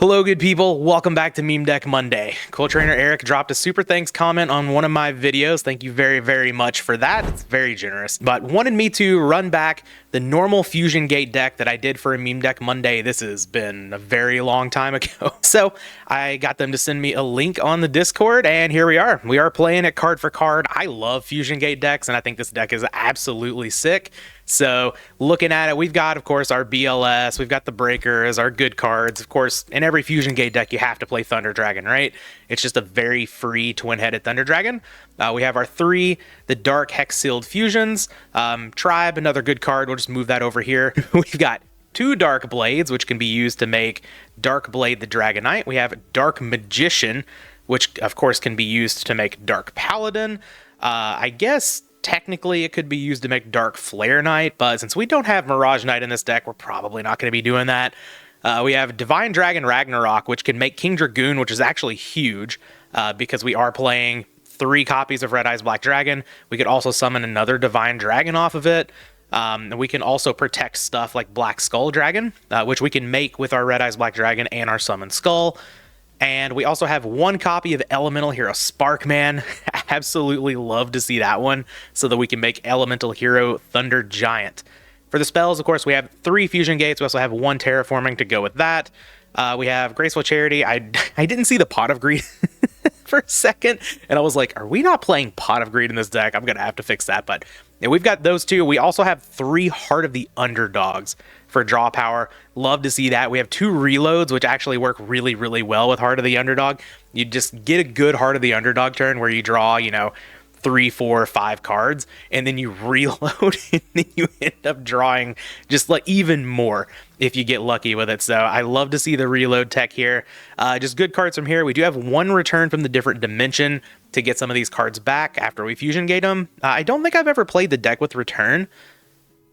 Hello, good people. Welcome back to Meme Deck Monday. Cool Trainer Eric dropped a super thanks comment on one of my videos. Thank you very, very much for that. It's very generous. But wanted me to run back the normal Fusion Gate deck that I did for a Meme Deck Monday. This has been a very long time ago. So I got them to send me a link on the Discord, and here we are. We are playing it card for card. I love Fusion Gate decks, and I think this deck is absolutely sick. So looking at it, we've got, of course, our BLS, we've got the breakers, our good cards. Of course, in every Fusion Gate deck, you have to play Thunder Dragon, right? It's just a very free twin-headed Thunder Dragon. We have our three, the Dark Hex Sealed Fusions. Tribe, another good card. We'll just move that over here. We've got two Dark Blades, which can be used to make Dark Blade the Dragon Knight. We have Dark Magician, which, of course, can be used to make Dark Paladin. I guess technically it could be used to make Dark Flare Knight, but since we don't have Mirage Knight in this deck, we're probably not going to be doing that. We have Divine Dragon Ragnarok, which can make King Dragoon, which is actually huge because we are playing 3 copies of Red Eyes Black Dragon. We could also summon another Divine Dragon off of it. And we can also protect stuff like Black Skull Dragon, which we can make with our Red Eyes Black Dragon and our Summon Skull. And we also have 1 copy of Elemental Hero Sparkman. Absolutely love to see that one so that we can make Elemental Hero Thunder Giant. For the spells, of course, we have 3 Fusion Gates. We also have 1 Terraforming to go with that. We have Graceful Charity. I didn't see the Pot of Greed for a second, and I was like, are we not playing Pot of Greed in this deck? I'm going to have to fix that, but yeah, we've got those 2. We also have 3 Heart of the Underdogs for draw power. Love to see that. We have 2 reloads, which actually work really, really well with Heart of the Underdog. You just get a good Heart of the Underdog turn where you draw, 3, 4, 5 cards, and then you reload, and then you end up drawing just like even more if you get lucky with it. So I love to see the reload tech here. Just good cards from here. We do have 1 return from the different dimension to get some of these cards back after we Fusion Gate them. I don't think I've ever played the deck with return.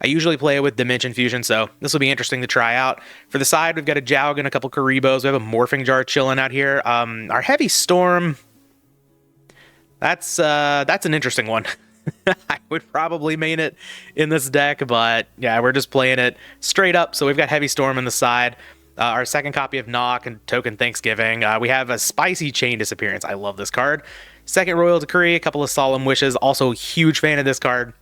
I usually play it with Dimension Fusion, so this will be interesting to try out. For the side, we've got a Jowg and a couple Karibos. We have a Morphing Jar chilling out here. Our Heavy Storm, that's an interesting one. I would probably main it in this deck, but yeah, we're just playing it straight up. So we've got Heavy Storm on the side. Our second copy of Knock and Token Thanksgiving. We have a Spicy Chain Disappearance. I love this card. Second Royal Decree, a couple of Solemn Wishes. Also a huge fan of this card.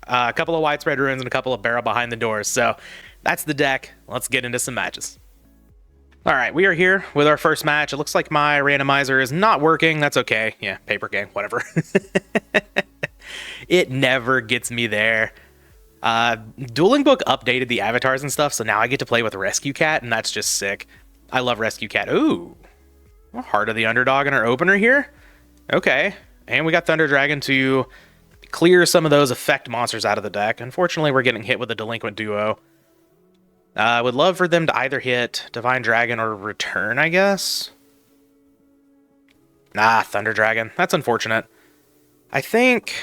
A couple of Widespread Ruins and a couple of Barrel Behind the Doors. So that's the deck. Let's get into some matches. All right, we are here with our first match. It looks like my randomizer is not working. That's okay. Yeah, paper game, whatever. It never gets me there. Dueling Book updated the avatars and stuff, so now I get to play with Rescue Cat, and that's just sick. I love Rescue Cat. Ooh, Heart of the Underdog in our opener here. Okay, and we got Thunder Dragon to clear some of those effect monsters out of the deck. Unfortunately, we're getting hit with a Delinquent Duo. I would love for them to either hit Divine Dragon or return, I guess. Nah, Thunder Dragon. That's unfortunate. I think...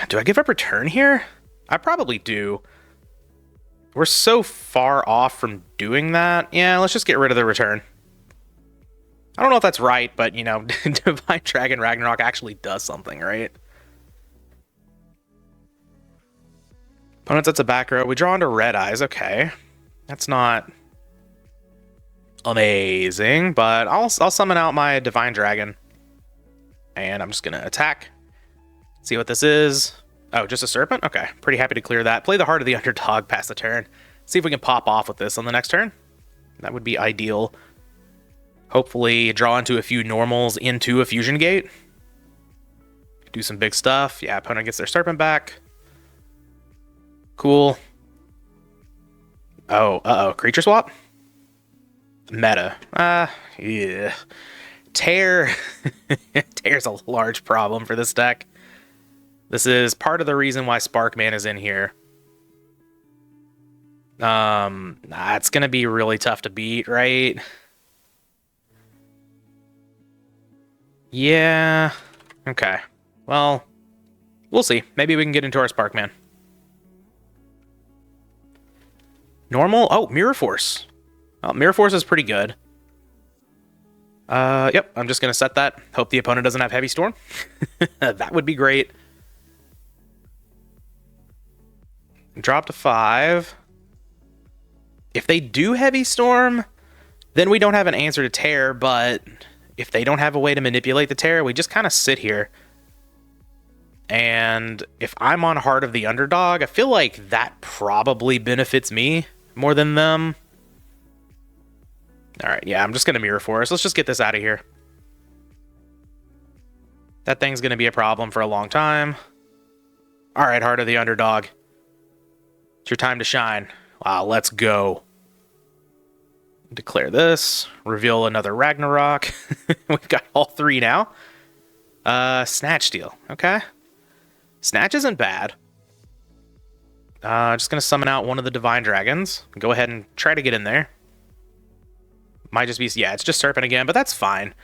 do I give up return here? I probably do. We're so far off from doing that. Yeah, let's just get rid of the return. I don't know if that's right, but, Divine Dragon Ragnarok actually does something, right? Opponent sets a back row. We draw into Red Eyes. Okay. That's not amazing, but I'll summon out my Divine Dragon. And I'm just going to attack. See what this is. Oh, just a Serpent? Okay. Pretty happy to clear that. Play the Heart of the Underdog past the turn. See if we can pop off with this on the next turn. That would be ideal. Hopefully draw into a few normals into a Fusion Gate. Do some big stuff. Yeah, opponent gets their Serpent back. Cool. Oh, uh-oh. Creature swap? Meta. Yeah. Tear. Tear's a large problem for this deck. This is part of the reason why Sparkman is in here. It's going to be really tough to beat, right? Yeah. Okay. Well, we'll see. Maybe we can get into our Sparkman. Normal? Oh, Mirror Force. Well, Mirror Force is pretty good. Yep, I'm just going to set that. Hope the opponent doesn't have Heavy Storm. That would be great. Drop to 5. If they do Heavy Storm, then we don't have an answer to Tear, but if they don't have a way to manipulate the Tear, we just kind of sit here. And if I'm on Heart of the Underdog, I feel like that probably benefits me more than them. All right, yeah, I'm just going to Mirror Force. Let's just get this out of here. That thing's going to be a problem for a long time. All right, Heart of the Underdog. It's your time to shine. Wow, let's go. Declare this. Reveal another Ragnarok. We've got all three now. Snatch Steal. Okay. Snatch isn't bad. Just going to summon out one of the Divine Dragons. Go ahead and try to get in there. Might just be... Yeah, it's just Serpent again, but that's fine.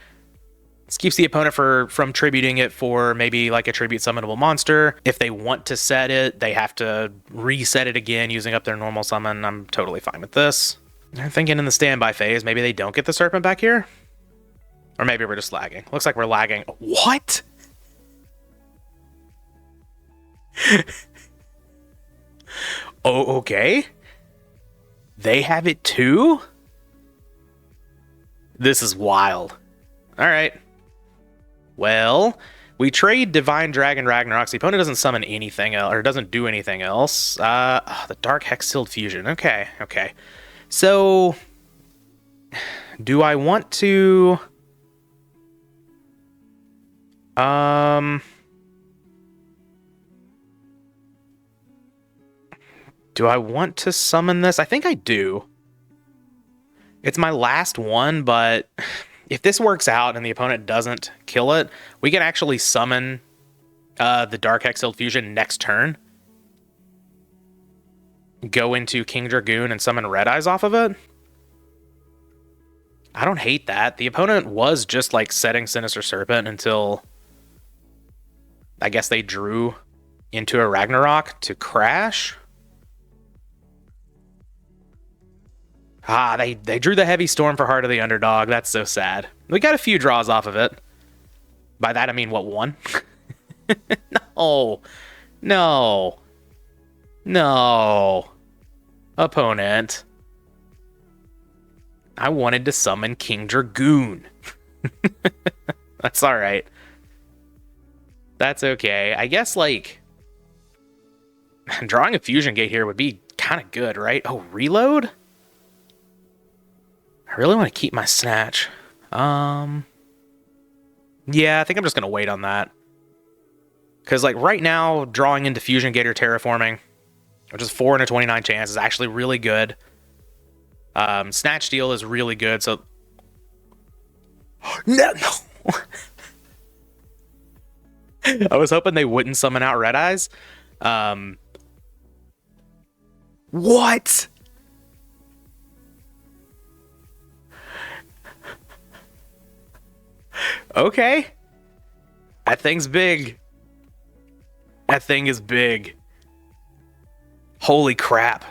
This keeps the opponent from tributing it for maybe like a tribute summonable monster. If they want to set it, they have to reset it again using up their normal summon. I'm totally fine with this. I'm thinking in the standby phase, maybe they don't get the Serpent back here. Or maybe we're just lagging. Looks like we're lagging. What? Oh, okay. They have it too? This is wild. All right. Well, we trade Divine Dragon Ragnarok. The opponent doesn't summon anything else, or doesn't do anything else. The Dark Hex-Sealed Fusion. Okay, okay. So, do I want to... Do I want to summon this? I think I do. It's my last one, but... If this works out and the opponent doesn't kill it, we can actually summon the Dark Hex-Sealed Fusion next turn. Go into King Dragoon and summon Red Eyes off of it. I don't hate that. The opponent was just like setting Sinister Serpent until I guess they drew into a Ragnarok to crash. Ah, they drew the Heavy Storm for Heart of the Underdog. That's so sad. We got a few draws off of it. By that, I mean, what, one? No. No. No. Opponent. I wanted to summon King Dragoon. That's all right. That's okay. I guess, like, drawing a Fusion Gate here would be kind of good, right? Oh, reload? I really want to keep my Snatch. Yeah, I think I'm just going to wait on that. Because, like, right now, drawing into Fusion Gate or Terraforming, which is 4 in a 29 chance, is actually really good. Snatch Steal is really good, so... No! I was hoping they wouldn't summon out Red Eyes. What? Okay. That thing's big. That thing is big. Holy crap.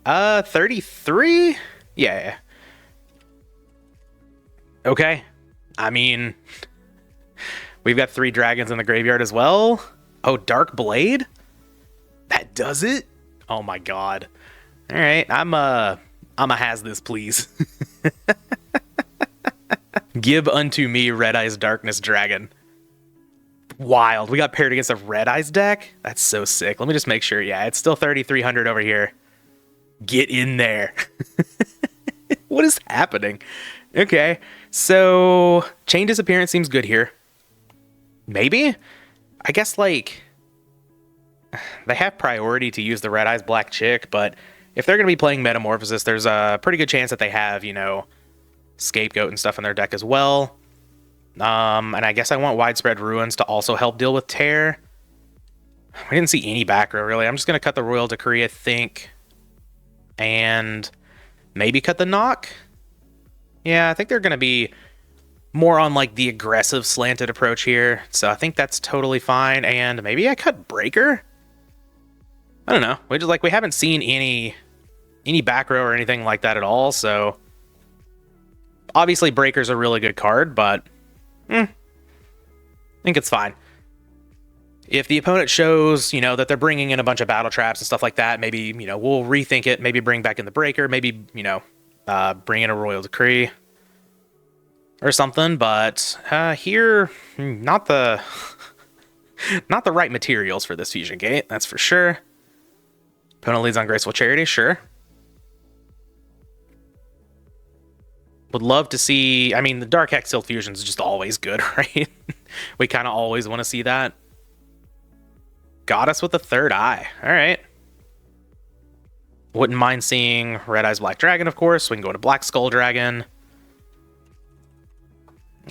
33? Yeah. Okay. I mean, we've got 3 dragons in the graveyard as well. Oh, Dark Blade? That does it? Oh my god. All right, I'ma has this, please. Give unto me Red Eyes Darkness Dragon. Wild. We got paired against a Red Eyes deck? That's so sick. Let me just make sure. Yeah, it's still 3,300 over here. Get in there. What is happening? Okay, so Chain Disappearance seems good here. Maybe? I guess, like, they have priority to use the Red Eyes Black Chick, but if they're going to be playing Metamorphosis, there's a pretty good chance that they have, you know, Scapegoat and stuff in their deck as well. And I guess I want Widespread Ruins to also help deal with Tear. We didn't see any back row, really. I'm just going to cut the Royal Decree, I think. And maybe cut the Knock. Yeah, I think they're going to be more on, like, the aggressive slanted approach here. So I think that's totally fine. And maybe I cut Breaker? I don't know. We haven't seen any back row or anything like that at all, so... Obviously, Breaker's a really good card, but I think it's fine. If the opponent shows, you know, that they're bringing in a bunch of battle traps and stuff like that, maybe, you know, we'll rethink it, maybe bring back in the breaker, maybe, you know, bring in a royal decree or something. But here, not the not the right materials for this fusion gate, that's for sure. Opponent leads on graceful charity, sure. Would love to see, I mean, the Dark Hextile fusion is just always good, right? We kind of always want to see that. Got us with the third eye. All right. Wouldn't mind seeing Red Eyes Black Dragon, of course. We can go to Black Skull Dragon.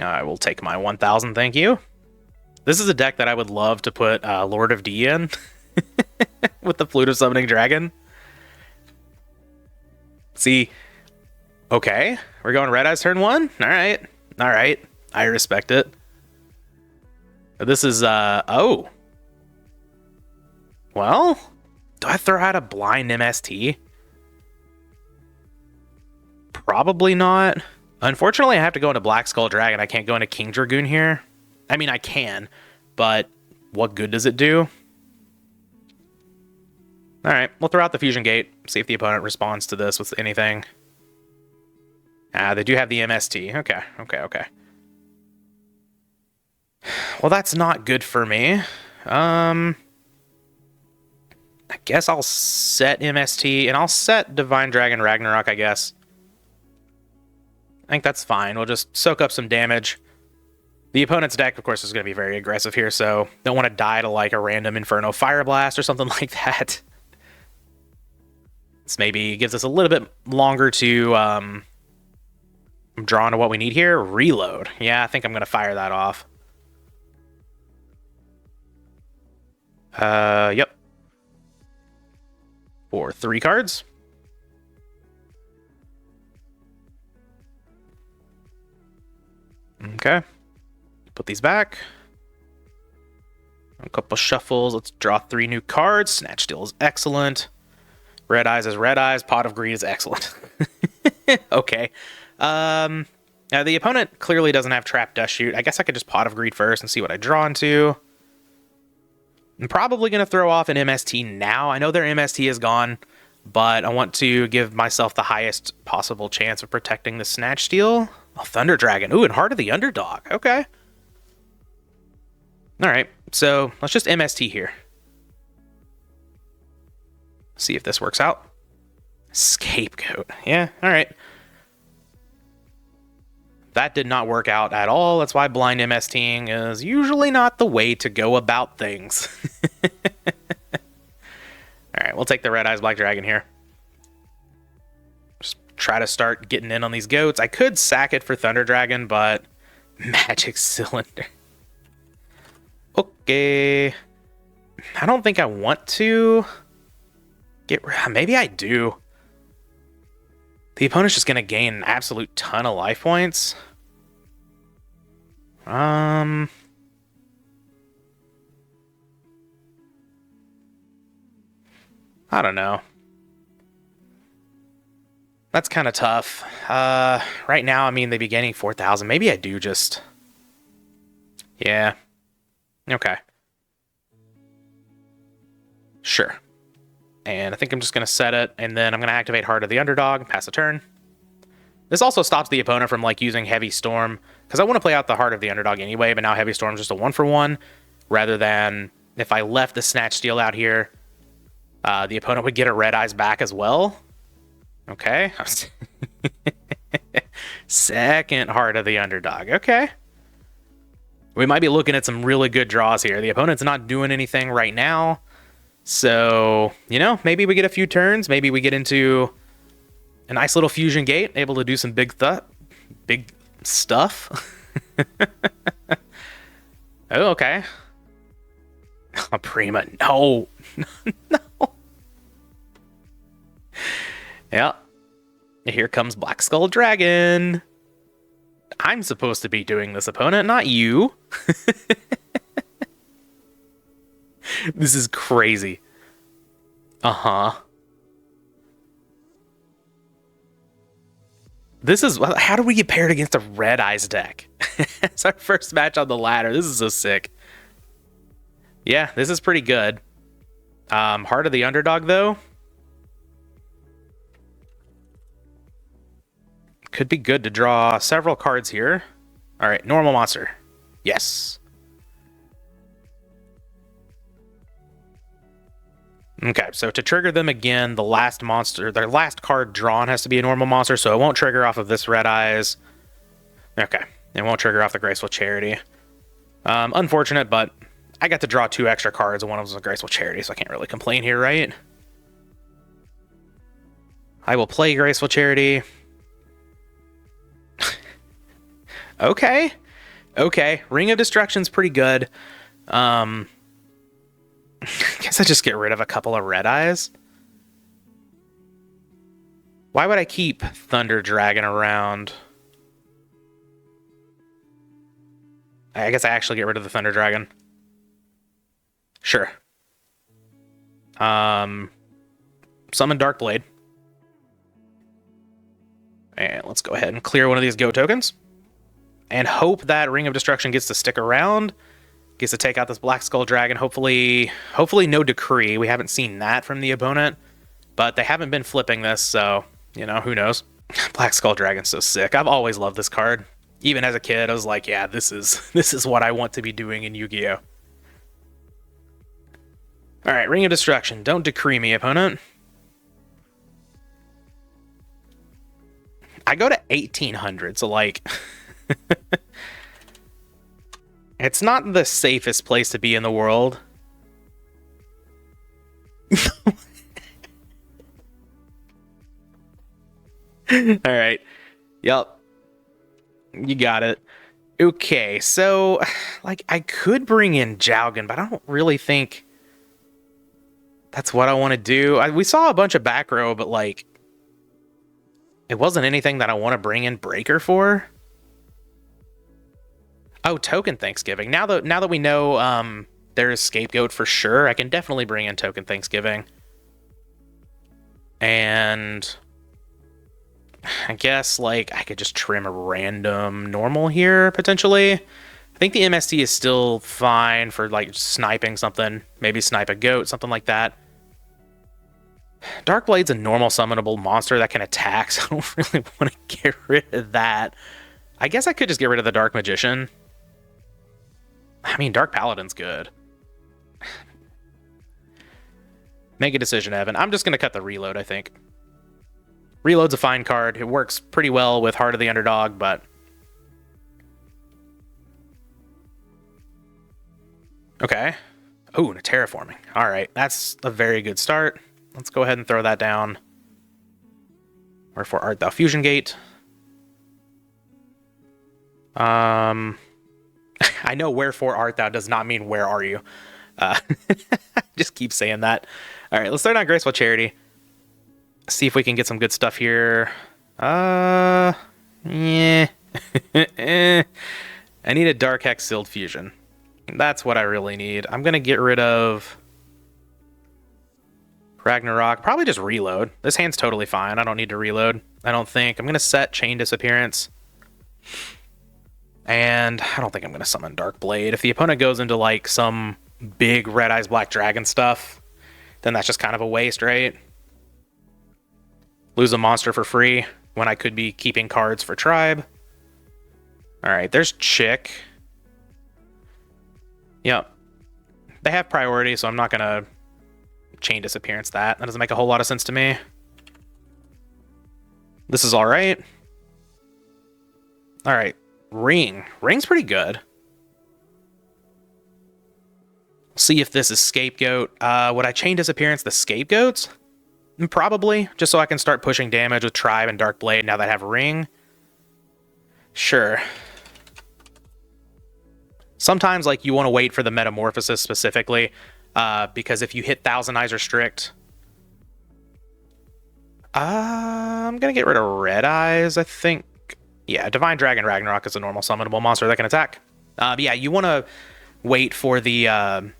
I will take my 1,000, thank you. This is a deck that I would love to put Lord of D in with the Flute of Summoning Dragon. See, okay, we're going Red Eyes turn 1. All right, all right, I respect it. This is oh, well, do I throw out a blind MST? Probably not. Unfortunately, I have to go into Black Skull Dragon. I can't go into King Dragoon here. I mean, I can, but what good does it do? All right, we'll throw out the Fusion Gate, see if the opponent responds to this with anything. They do have the MST. Okay, okay, okay. Well, that's not good for me. I guess I'll set MST, and I'll set Divine Dragon Ragnarok, I guess. I think that's fine. We'll just soak up some damage. The opponent's deck, of course, is going to be very aggressive here, so don't want to die to like a random Inferno Fire Blast or something like that. This maybe gives us a little bit longer to draw into what we need here. Reload. Yeah, I think I'm going to fire that off. Yep. For 3 cards. Okay. Put these back. A couple shuffles. Let's draw 3 new cards. Snatch Steal is excellent. Red Eyes is Red Eyes. Pot of Greed is excellent. Okay. The opponent clearly doesn't have Trap Dust Shoot. I guess I could just Pot of Greed first and see what I draw into. I'm probably going to throw off an MST now. I know their MST is gone, but I want to give myself the highest possible chance of protecting the Snatch Steal. Oh, Thunder Dragon. Ooh, and Heart of the Underdog. Okay. All right, so let's just MST here. See if this works out. Scapegoat. Yeah, all right. That did not work out at all. That's why blind MSTing is usually not the way to go about things. All right, we'll take the Red Eyes Black Dragon here. Just try to start getting in on these goats. I could sack it for Thunder Dragon, but Magic Cylinder. Okay. I don't think I want to get... Maybe I do. The opponent's just going to gain an absolute ton of life points. I don't know. That's kind of tough. Right now, I mean, they'd be gaining 4,000. Maybe I do just... Yeah. Okay. Sure. And I think I'm just going to set it, and then I'm going to activate Heart of the Underdog, pass a turn. This also stops the opponent from, like, using Heavy Storm, because I want to play out the Heart of the Underdog anyway, but now Heavy Storm's just a 1-for-1, rather than if I left the Snatch Steal out here, the opponent would get a Red Eyes back as well. Okay. Second Heart of the Underdog. Okay. We might be looking at some really good draws here. The opponent's not doing anything right now. So, you know, maybe we get a few turns. Maybe we get into a nice little Fusion Gate, able to do some big stuff. Oh, okay. A Prima. No. No. Yeah. Here comes Black Skull Dragon. I'm supposed to be doing this, opponent, not you. This is crazy. Uh-huh. This is... How do we get paired against a Red Eyes deck? It's our first match on the ladder. This is so sick. Yeah, this is pretty good. Heart of the Underdog, though. Could be good to draw several cards here. All right, normal monster. Yes. Okay, so to trigger them again, the last monster, their last card drawn has to be a normal monster, so it won't trigger off of this Red Eyes. Okay, it won't trigger off the Graceful Charity. Unfortunate, but I got to draw 2 extra cards, and one of them was a Graceful Charity, so I can't really complain here, right? I will play Graceful Charity. Okay. Okay. Ring of Destruction's pretty good. I guess I just get rid of a couple of Red Eyes. Why would I keep Thunder Dragon around? I guess I actually get rid of the Thunder Dragon. Sure. Summon Dark Blade. And let's go ahead and clear one of these Go tokens. And hope that Ring of Destruction gets to stick around. Gets to take out this Black Skull Dragon. Hopefully no Decree. We haven't seen that from the opponent. But they haven't been flipping this, so, you know, who knows. Black Skull Dragon's so sick. I've always loved this card. Even as a kid, I was like, yeah, this is what I want to be doing in Yu-Gi-Oh! Alright, Ring of Destruction. Don't Decree me, opponent. I go to 1800, so like... It's not the safest place to be in the world. Alright. Yep. You got it. Okay, so, like, I could bring in Jowgen, but I don't really think that's what I want to do. We saw a bunch of back row, but, like, it wasn't anything that I want to bring in Breaker for. Oh, Token Thanksgiving. Now that we know there's Scapegoat for sure, I can definitely bring in Token Thanksgiving. And I guess, like, I could just trim a random normal here, potentially. I think the MST is still fine for, like, sniping something. Maybe snipe a goat, something like that. Darkblade's a normal summonable monster that can attack, so I don't really want to get rid of that. I guess I could just get rid of the Dark Magician. I mean, Dark Paladin's good. Make a decision, Evan. I'm just going to cut the reload, I think. Reload's a fine card. It works pretty well with Heart of the Underdog, but... Okay. Oh, and a Terraforming. All right, that's a very good start. Let's go ahead and throw that down. Wherefore art thou, Fusion Gate? I know wherefore art thou does not mean where are you. Just keep saying that. All right, let's start on Graceful Charity. See if we can get some good stuff here. Yeah. I need a Dark Hex Sealed Fusion. That's what I really need. I'm going to get rid of Ragnarok. Probably just reload. This hand's totally fine. I don't need to reload, I don't think. I'm going to set Chain Disappearance. And I don't think I'm going to summon Dark Blade. If the opponent goes into, like, some big Red Eyes Black Dragon stuff, then that's just kind of a waste, right? Lose a monster for free when I could be keeping cards for Tribe. Alright, there's Chick. Yep. They have priority, so I'm not going to Chain Disappearance that. That doesn't make a whole lot of sense to me. This is alright. Alright. Ring. Ring's pretty good. See if this is Scapegoat. Would I Chain Disappearance the Scapegoats? Probably, just so I can start pushing damage with Tribe and Dark Blade now that I have Ring. Sure. Sometimes, like, you want to wait for the Metamorphosis specifically, because if you hit Thousand Eyes Restrict... I'm going to get rid of Red Eyes, I think. Yeah, Divine Dragon Ragnarok is a normal summonable monster that can attack. But yeah, you want to wait for the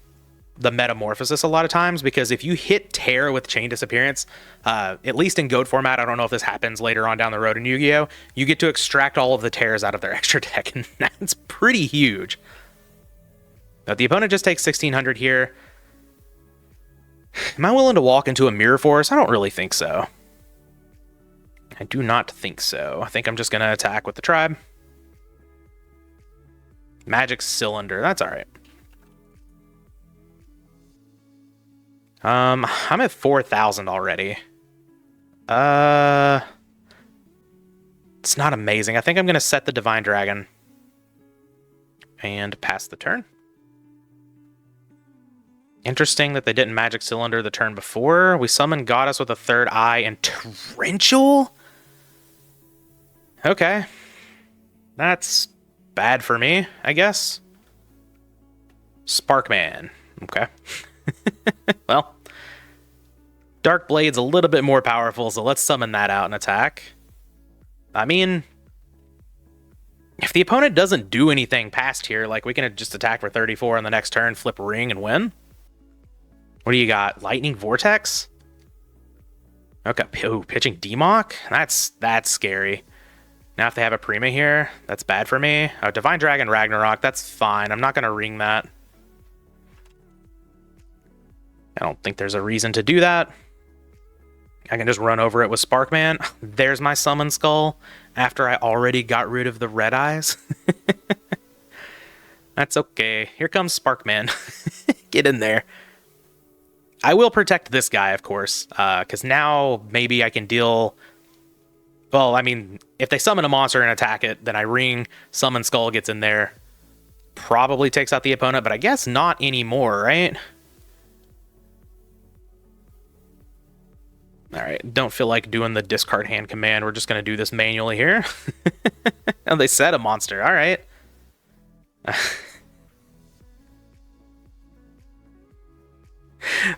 Metamorphosis a lot of times, because if you hit Tear with Chain Disappearance, at least in GOAT format, I don't know if this happens later on down the road in Yu-Gi-Oh!, you get to extract all of the Tears out of their extra deck, and that's pretty huge. Now, the opponent just takes 1600 here. Am I willing to walk into a Mirror Force? I don't really think so. I do not think so. I think I'm just going to attack with the Tribe. Magic Cylinder. That's all right. I'm at 4,000 already. It's not amazing. I think I'm going to set the Divine Dragon and pass the turn. Interesting that they didn't Magic Cylinder the turn before. We summoned Goddess with a third eye and Torrential? Okay. That's bad for me, I guess. Sparkman. Okay. Well, Dark Blade's a little bit more powerful, so let's summon that out and attack. I mean, if the opponent doesn't do anything past here, like we can just attack for 34 on the next turn, flip Ring, and win. What do you got? Lightning Vortex? Okay, ooh, pitching Demok? That's scary. Now if they have a Prima here, that's bad for me. Oh, Divine Dragon Ragnarok, that's fine. I'm not going to ring that. I don't think there's a reason to do that. I can just run over it with Sparkman. There's my Summon Skull after I already got rid of the red eyes. That's okay. Here comes Sparkman. Get in there. I will protect this guy, of course, because now maybe I can deal... Well, I mean, if they summon a monster and attack it, then I ring, Summon Skull gets in there. Probably takes out the opponent, but I guess not anymore, right? Alright, don't feel like doing the discard hand command. We're just going to do this manually here. Oh, they said a monster. Alright.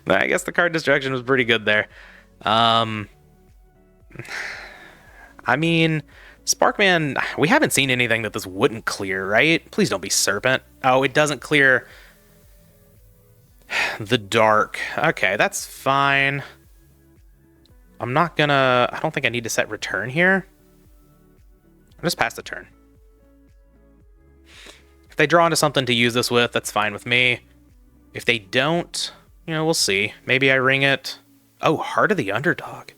I guess the card destruction was pretty good there. I mean, Sparkman, we haven't seen anything that this wouldn't clear, right? Please don't be Serpent. Oh, it doesn't clear the Dark. Okay, that's fine. I'm not gonna... I don't think I need to set return here. I'll just pass the turn. If they draw into something to use this with, that's fine with me. If they don't, you know, we'll see. Maybe I ring it. Oh, Heart of the Underdog.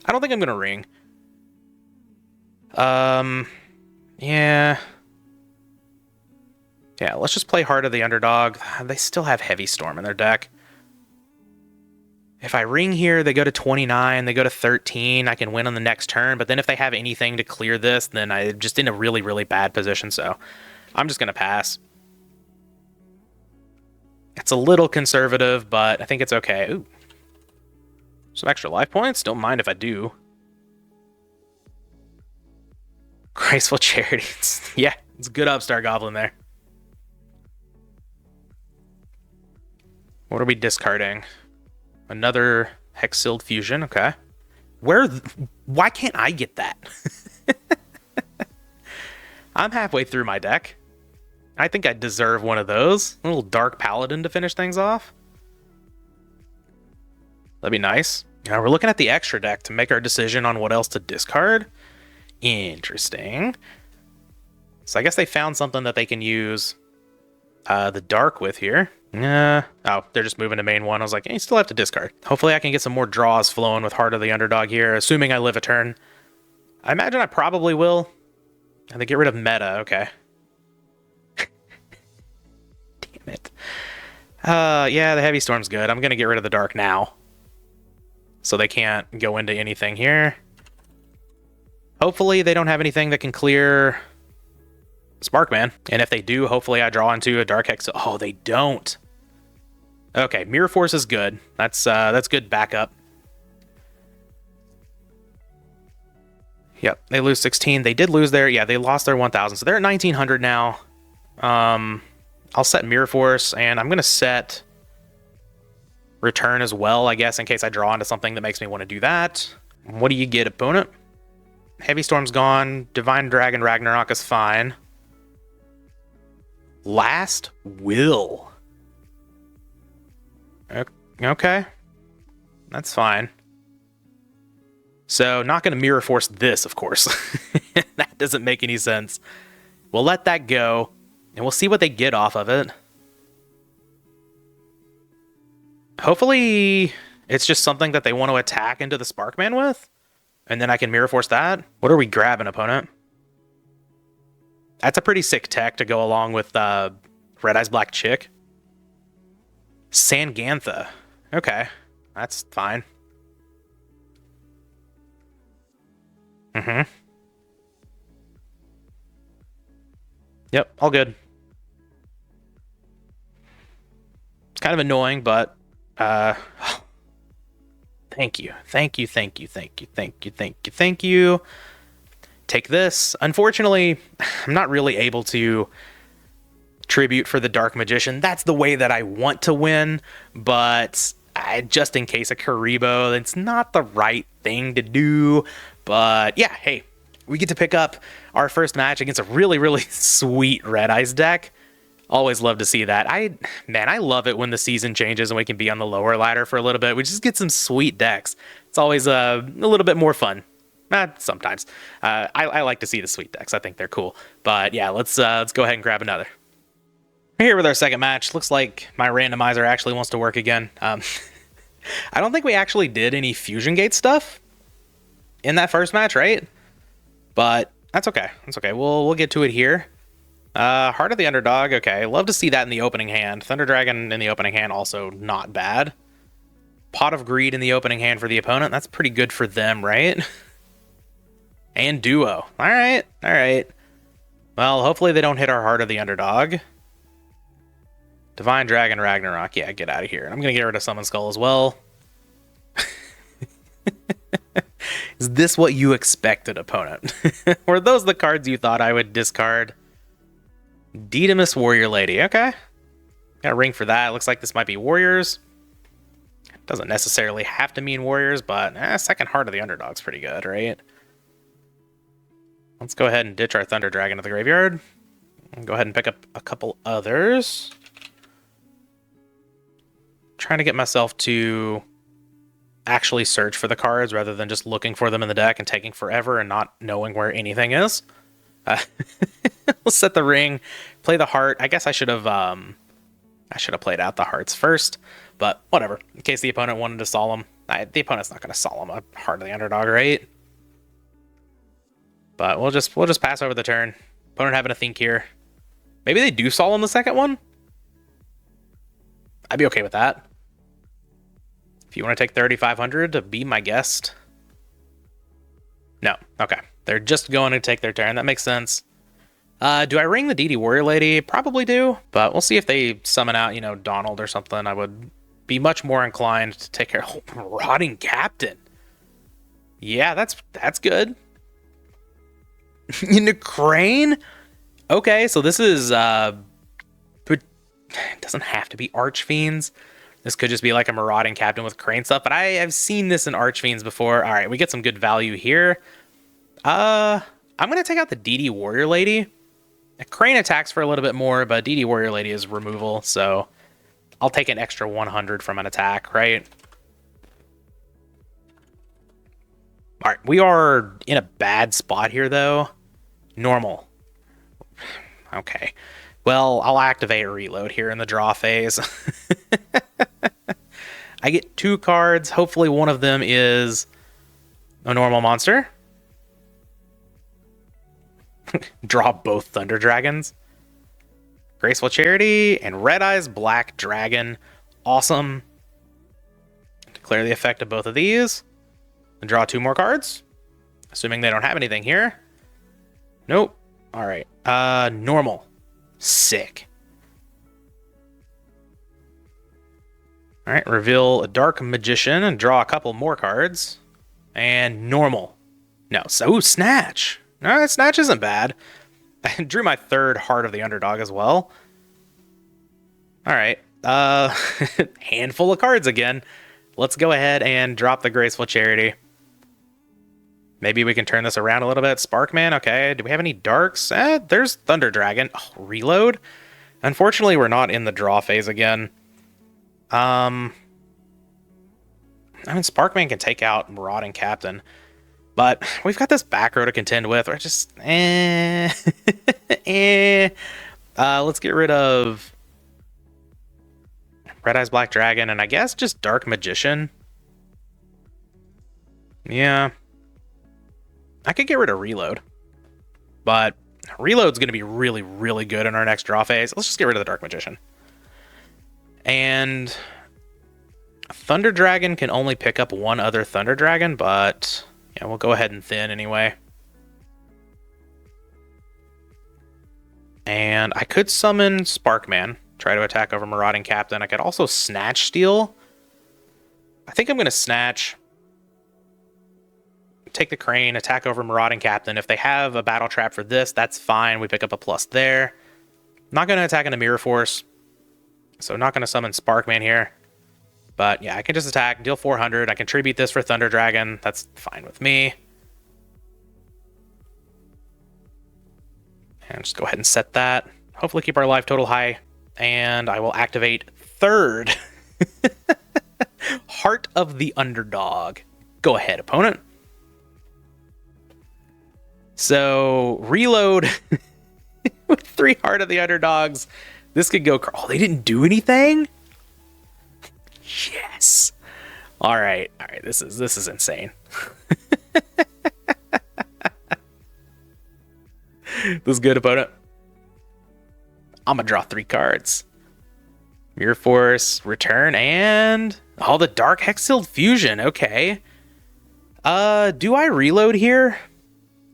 I don't think I'm gonna ring. Yeah. Yeah, let's just play Heart of the Underdog. They still have Heavy Storm in their deck. If I ring here, they go to 29, they go to 13, I can win on the next turn, but then if they have anything to clear this, then I'm just in a really, really bad position, so I'm just going to pass. It's a little conservative, but I think it's okay. Ooh. Some extra life points? Don't mind if I do. Graceful Charity. Yeah, it's a good Upstart Goblin there. What are we discarding? Another Hex-Sealed Fusion, okay. Why can't I get that? I'm halfway through my deck. I think I deserve one of those. A little Dark Paladin to finish things off. That'd be nice. Now we're looking at the extra deck to make our decision on what else to discard. Interesting. So I guess they found something that they can use the Dark with here. Oh, they're just moving to main one. I was like, hey, you still have to discard. Hopefully I can get some more draws flowing with Heart of the Underdog here, assuming I live a turn. I imagine I probably will. And they get rid of meta, okay. Damn it. Yeah, the Heavy Storm's good. I'm going to get rid of the Dark now. So they can't go into anything here. Hopefully they don't have anything that can clear Sparkman. And if they do, hopefully I draw into a Dark Hex. Oh, they don't. Okay, Mirror Force is good. That's good backup. Yep, they lose 16. They did lose their... Yeah, they lost their 1,000. So they're at 1,900 now. I'll set Mirror Force, and I'm going to set Return as well, I guess, in case I draw into something that makes me want to do that. What do you get, opponent? Heavy Storm's gone. Divine Dragon Ragnarok is fine. Last Will. Okay. That's fine. So, not going to Mirror Force this, of course. That doesn't make any sense. We'll let that go, and we'll see what they get off of it. Hopefully it's just something that they want to attack into the Sparkman with, and then I can Mirror Force that. What are we grabbing, opponent? That's a pretty sick tech to go along with Red Eyes Black Chick. Sangantha. Okay, that's fine. Yep, all good. It's kind of annoying, but thank you. Thank you, thank you, thank you, thank you, thank you, thank you. Take this. Unfortunately, I'm not really able to tribute for the Dark Magician. That's the way that I want to win, but just in case of Kuhb, it's not the right thing to do. But yeah, hey, we get to pick up our first match against a really, really sweet Red Eyes deck. Always love to see that. Man, I love it when the season changes and we can be on the lower ladder for a little bit. We just get some sweet decks. It's always a little bit more fun. Sometimes. I like to see the sweet decks. I think they're cool. But yeah, let's go ahead and grab another. We're here with our second match. Looks like my randomizer actually wants to work again. I don't think we actually did any Fusion Gate stuff in that first match, right? But that's okay. That's okay. We'll get to it here. Heart of the Underdog. Okay, love to see that in the opening hand. Thunder Dragon in the opening hand, also not bad. Pot of Greed in the opening hand for the opponent. That's pretty good for them, right? And Duo. All right, all right. Well, hopefully they don't hit our Heart of the Underdog. Divine Dragon Ragnarok. Yeah, get out of here. I'm going to get rid of Summon Skull as well. Is this what you expected, opponent? Were those the cards you thought I would discard? Dedemus Warrior Lady. Okay. Got a ring for that. Looks like this might be Warriors. Doesn't necessarily have to mean Warriors, but second Heart of the Underdog's pretty good, right? Let's go ahead and ditch our Thunder Dragon to the graveyard. And go ahead and pick up a couple others. Trying to get myself to actually search for the cards rather than just looking for them in the deck and taking forever and not knowing where anything is. We'll set the ring, play the heart. I guess I should have played out the hearts first, but whatever. In case the opponent wanted to solemn, the opponent's not going to solemn a Heart of the Underdog, right? But we'll just pass over the turn. Opponent having a think here. Maybe they do solemn the second one. I'd be okay with that. If you want to take 3,500 to be my guest. No, okay. They're just going to take their turn. That makes sense. Do I ring the DD Warrior Lady? Probably do, but we'll see if they summon out, Donald or something. I would be much more inclined to take care of Rotting Captain. Yeah, that's good. Into Crane? Okay, so this is it doesn't have to be Archfiends. This could just be like a Marauding Captain with Crane stuff, but I have seen this in Archfiends before. All right, we get some good value here. I'm going to take out the DD Warrior Lady. Crane attacks for a little bit more, but DD Warrior Lady is removal, so I'll take an extra 100 from an attack, right? All right, we are in a bad spot here, though. Normal. Okay. Well, I'll activate Reload here in the draw phase. I get 2 cards. Hopefully one of them is a normal monster. Draw both Thunder Dragons. Graceful Charity and Red Eyes Black Dragon. Awesome. Declare the effect of both of these. And draw 2 more cards. Assuming they don't have anything here. Nope. All right. Normal. Sick. All right. Reveal a Dark Magician and draw a couple more cards. And normal. No. So, Snatch. No, Snatch isn't bad. I drew my 3rd Heart of the Underdog as well. All right. Handful of cards again. Let's go ahead and drop the Graceful Charity. Maybe we can turn this around a little bit. Sparkman, okay. Do we have any darks? There's Thunder Dragon. Oh, reload? Unfortunately, we're not in the draw phase again. I mean, Sparkman can take out Marauding Captain. But we've got this back row to contend with. We're just, Let's get rid of Red Eyes Black Dragon, and I guess just Dark Magician. Yeah. I could get rid of Reload. But Reload's going to be really, really good in our next draw phase. Let's just get rid of the Dark Magician. And Thunder Dragon can only pick up one other Thunder Dragon, but yeah, we'll go ahead and thin anyway. And I could summon Sparkman, try to attack over Marauding Captain. I could also Snatch Steal. I think I'm going to Snatch. Take the Crane, attack over Marauding Captain. If they have a Battle Trap for this, that's fine. We pick up a plus there. Not going to attack into Mirror Force. So not going to summon Sparkman here. But yeah, I can just attack, deal 400. I can tribute this for Thunder Dragon. That's fine with me. And just go ahead and set that. Hopefully keep our life total high. And I will activate third. Heart of the Underdog. Go ahead, opponent. So, reload with 3 Heart of the Underdogs. This could go... Oh, they didn't do anything? Yes. All right. All right. This is insane. This is good, opponent. I'm going to draw 3 cards. Mirror Force, return, and... Oh, the Dark Hexiled Fusion. Okay. Do I reload here?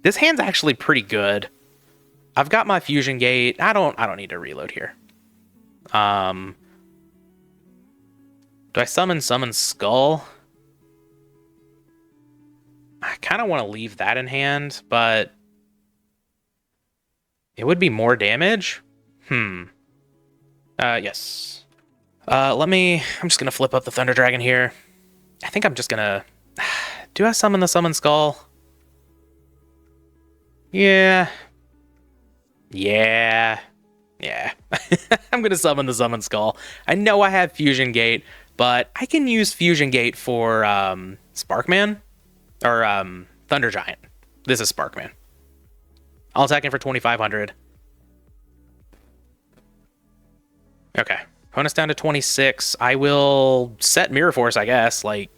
This hand's actually pretty good. I've got my Fusion Gate. I don't need to reload here. Do I summon Skull? I kind of want to leave that in hand, but it would be more damage. Yes. I'm just going to flip up the Thunder Dragon here. I think I'm just going to... Do I summon the Summon Skull? Yeah. Yeah. I'm going to summon the Summon Skull. I know I have Fusion Gate, but I can use Fusion Gate for Sparkman or Thunder Giant. This is Sparkman. I'll attack him for 2,500. Okay. Opponent's down to 26. I will set Mirror Force, I guess. Like,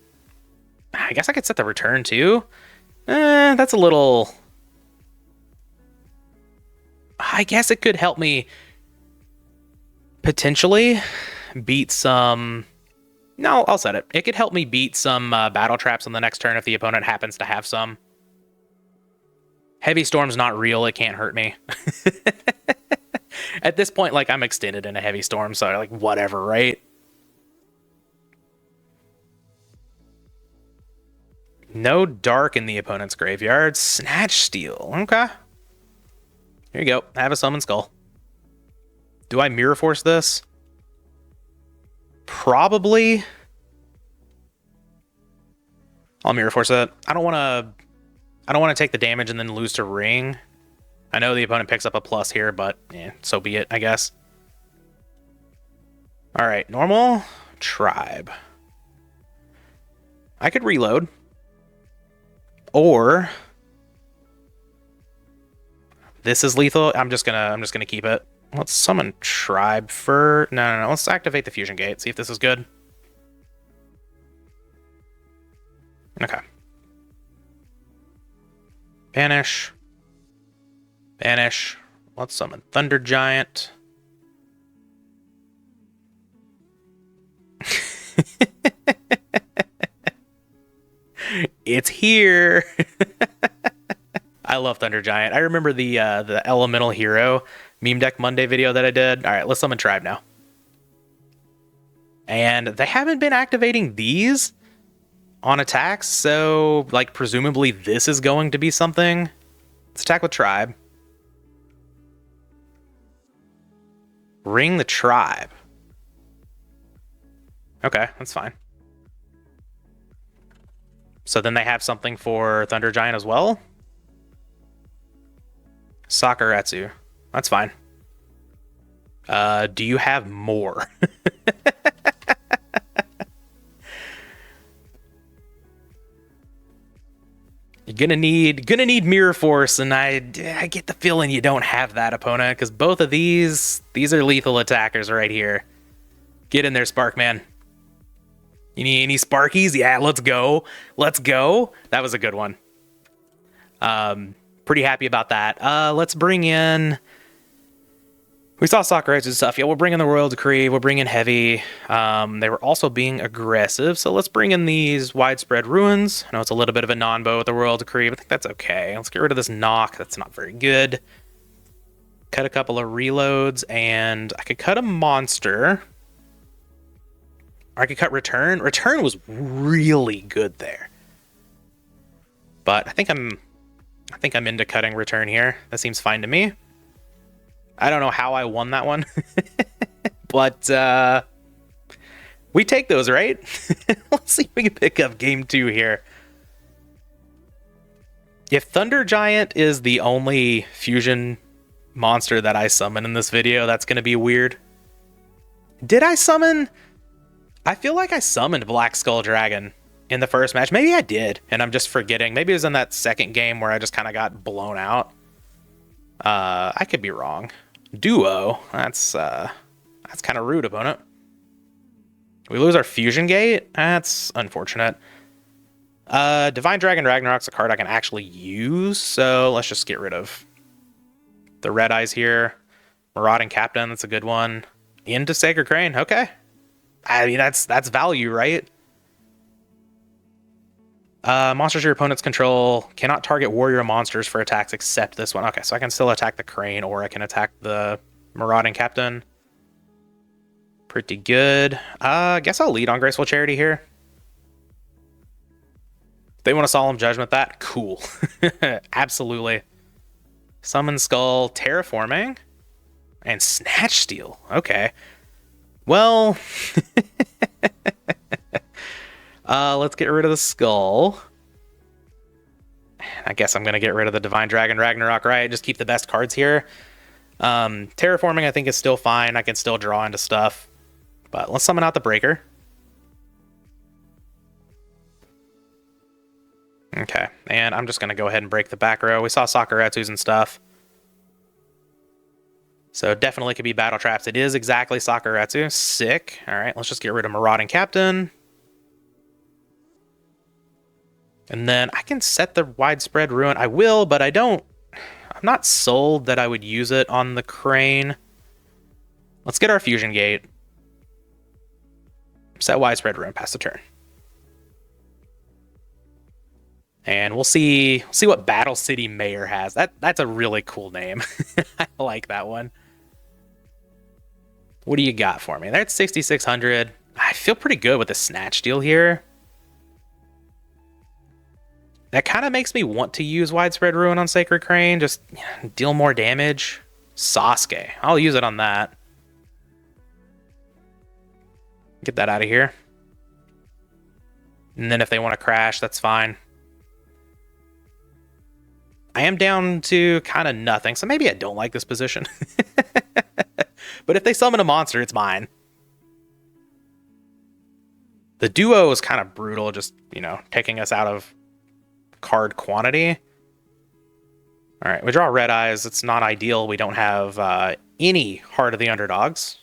I guess I could set the return too. That's a little... I guess it could help me potentially beat some... No, I'll set it. It could help me beat some battle traps on the next turn if the opponent happens to have some. Heavy Storm's not real. It can't hurt me. At this point, like, I'm extended in a Heavy Storm, so like, whatever, right? No Dark in the opponent's graveyard. Snatch Steal. Okay. Here you go. Have a Summon Skull. Do I Mirror Force this? Probably. I'll Mirror Force it. I don't want to take the damage and then lose to Ring. I know the opponent picks up a plus here, but so be it, I guess. All right, normal tribe. I could reload, or this is lethal. I'm just gonna keep it. Let's summon tribe for... No. Let's activate the Fusion Gate. See if this is good. Okay. Banish. Banish. Let's summon Thunder Giant. It's here. I love Thunder Giant. I remember the Elemental Hero Meme Deck Monday video that I did. All right, let's summon Tribe now. And they haven't been activating these on attacks, so like presumably this is going to be something. Let's attack with Tribe. Ring the Tribe. Okay, that's fine. So then they have something for Thunder Giant as well. Sakuretsu. That's fine. Do you have more? You're gonna need Mirror Force, and I get the feeling you don't have that, opponent, because both of these are lethal attackers right here. Get in there, Spark Man. You need any Sparkies? Yeah, let's go. Let's go. That was a good one. Pretty happy about that. Let's bring in... We saw Sakuretsu and stuff. Yeah, we'll bring in the Royal Decree. We'll bring in Heavy. They were also being aggressive, so let's bring in these Widespread Ruins. I know it's a little bit of a non-bow with the Royal Decree, but I think that's okay. Let's get rid of this knock. That's not very good. Cut a couple of reloads, and I could cut a monster. Or I could cut Return. Return was really good there. But I think I'm into cutting Return here. That seems fine to me. I don't know how I won that one. But we take those, right? Let's see if we can pick up game 2 here. If Thunder Giant is the only fusion monster that I summon in this video, that's going to be weird. Did I summon... I feel like I summoned Black Skull Dragon in the first match. Maybe I did, and I'm just forgetting. Maybe it was in that second game where I just kind of got blown out. I could be wrong. Duo. That's kind of rude, opponent. We lose our Fusion Gate? That's unfortunate. Divine Dragon Ragnarok's a card I can actually use, so let's just get rid of the Red Eyes here. Marauding Captain, that's a good one. Into Sacred Crane, okay. I mean, that's value, right? Monsters your opponents control cannot target warrior monsters for attacks except this one. Okay, so I can still attack the Crane, or I can attack the Marauding Captain. Pretty good. I guess I'll lead on Graceful Charity here. They want a Solemn Judgment that? Cool. Absolutely. Summon Skull, Terraforming, and Snatch Steal. Okay. Well, let's get rid of the Skull. I guess I'm going to get rid of the Divine Dragon Ragnarok, right? Just keep the best cards here. Terraforming, I think, is still fine. I can still draw into stuff. But let's summon out the Breaker. Okay, and I'm just going to go ahead and break the back row. We saw Sakuretsu's and stuff. So definitely could be Battle Traps. It is exactly Sakuretsu. Sick. All right, let's just get rid of Marauding Captain. And then I can set the Widespread Ruin. I will, but I don't. I'm not sold that I would use it on the Crane. Let's get our Fusion Gate. Set Widespread Ruin, pass the turn. And we'll see what Battle City Mayor has. That's a really cool name. I like that one. What do you got for me? That's 6,600. I feel pretty good with the Snatch Deal here. That kind of makes me want to use Widespread Ruin on Sacred Crane. Just deal more damage. Sasuke. I'll use it on that. Get that out of here. And then if they want to crash, that's fine. I am down to kind of nothing, so maybe I don't like this position. But if they summon a monster, it's mine. The duo is kind of brutal, just, taking us out of card quantity. All right, we draw Red Eyes. It's not ideal. We don't have any Heart of the Underdogs,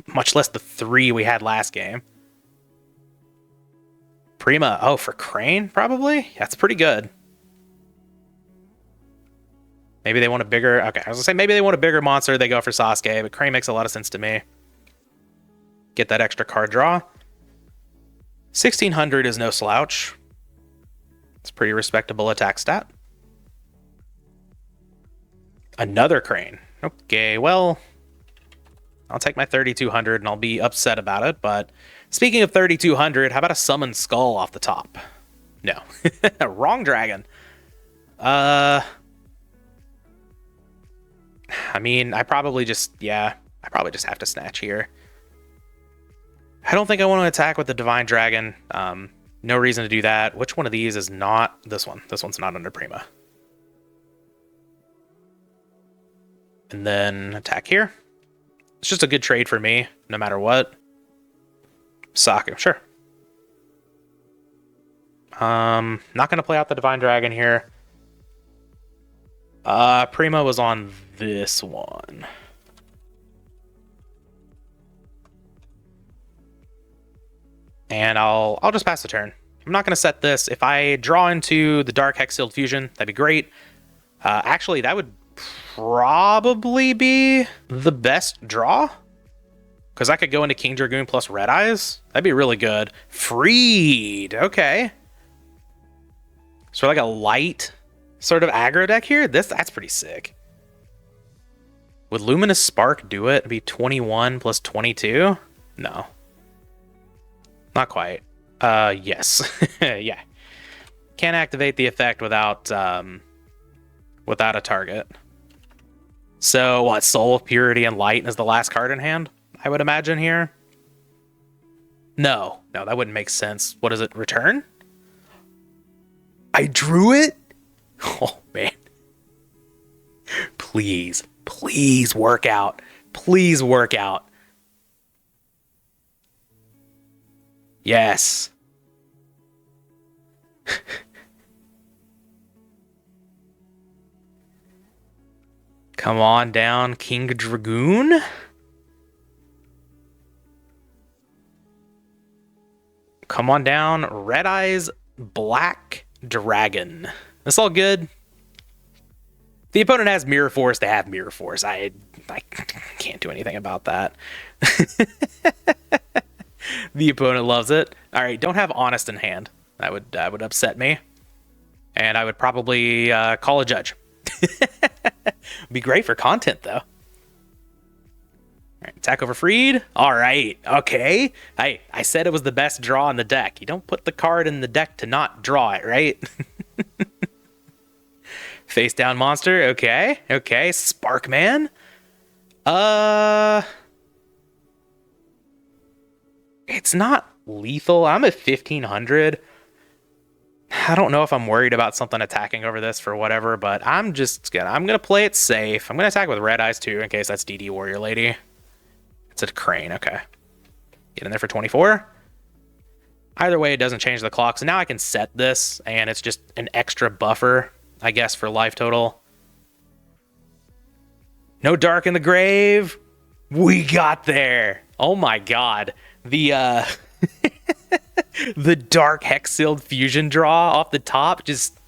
much less the 3 we had last game. Prima. Oh, for Crane, probably? That's pretty good. Maybe they want a bigger... Okay, I was going to say maybe they want a bigger monster. They go for Sasuke, but Crane makes a lot of sense to me. Get that extra card draw. 1,600 is no slouch. It's a pretty respectable attack stat. Another Crane. Okay, well... I'll take my 3,200 and I'll be upset about it, but... Speaking of 3,200, how about a Summon Skull off the top? No. Wrong dragon. I mean, I probably just have to snatch here. I don't think I want to attack with the Divine Dragon. No reason to do that. Which one of these is not this one? This one's not under Prima. And then attack here. It's just a good trade for me, no matter what. Saku, sure. Not going to play out the Divine Dragon here. Prima was on this one. And I'll just pass the turn. I'm not going to set this. If I draw into the Dark Hex-Sealed Fusion, that'd be great. Actually, that would probably be the best draw. Because I could go into King Dragoon plus Red Eyes. That'd be really good. Freed. Okay. So like a light sort of aggro deck here. That's pretty sick. Would Luminous Spark do it? It'd be 21 plus 22? No. Not quite. Yes. Yeah. Can't activate the effect without a target. So what? Soul of Purity and Light is the last card in hand, I would imagine here. No, that wouldn't make sense. What is it? Return? I drew it? Oh, man. Please work out. Please work out. Yes. Come on down, King Dragoon. Come on down, Red Eyes Black Dragon. That's all good. The opponent has Mirror Force, they have Mirror Force. I can't do anything about that. The opponent loves it. All right, don't have Honest in hand. That would upset me. And I would probably call a judge. Be great for content, though. All right, attack over Freed. All right, okay. I said it was the best draw in the deck. You don't put the card in the deck to not draw it, right? Face down monster. Okay. Sparkman. It's not lethal. I'm at 1500. I don't know if I'm worried about something attacking over this for whatever, but I'm gonna play it safe. I'm gonna attack with Red Eyes too, in case that's DD Warrior Lady. It's a Crane. Okay. Get in there for 24. Either way, it doesn't change the clock. So now I can set this, and it's just an extra buffer, I guess, for life total. No Dark in the Grave. We got there. Oh my god. The the Dark Hex-Sealed Fusion draw off the top, just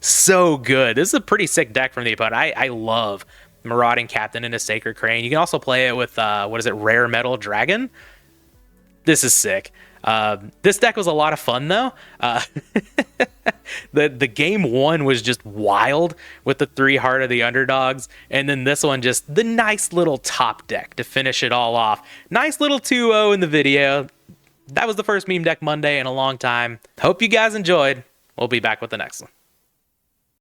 so good. This is a pretty sick deck from the opponent. I love Marauding Captain into Sacred Crane. You can also play it with what is it, Rare Metal Dragon. This is sick. This deck was a lot of fun though. The game one was just wild with the 3 Heart of the Underdogs, and then this one just the nice little top deck to finish it all off. Nice little 2-0 in the video. That was the first Meme Deck Monday in a long time. Hope you guys enjoyed. We'll be back with the next one.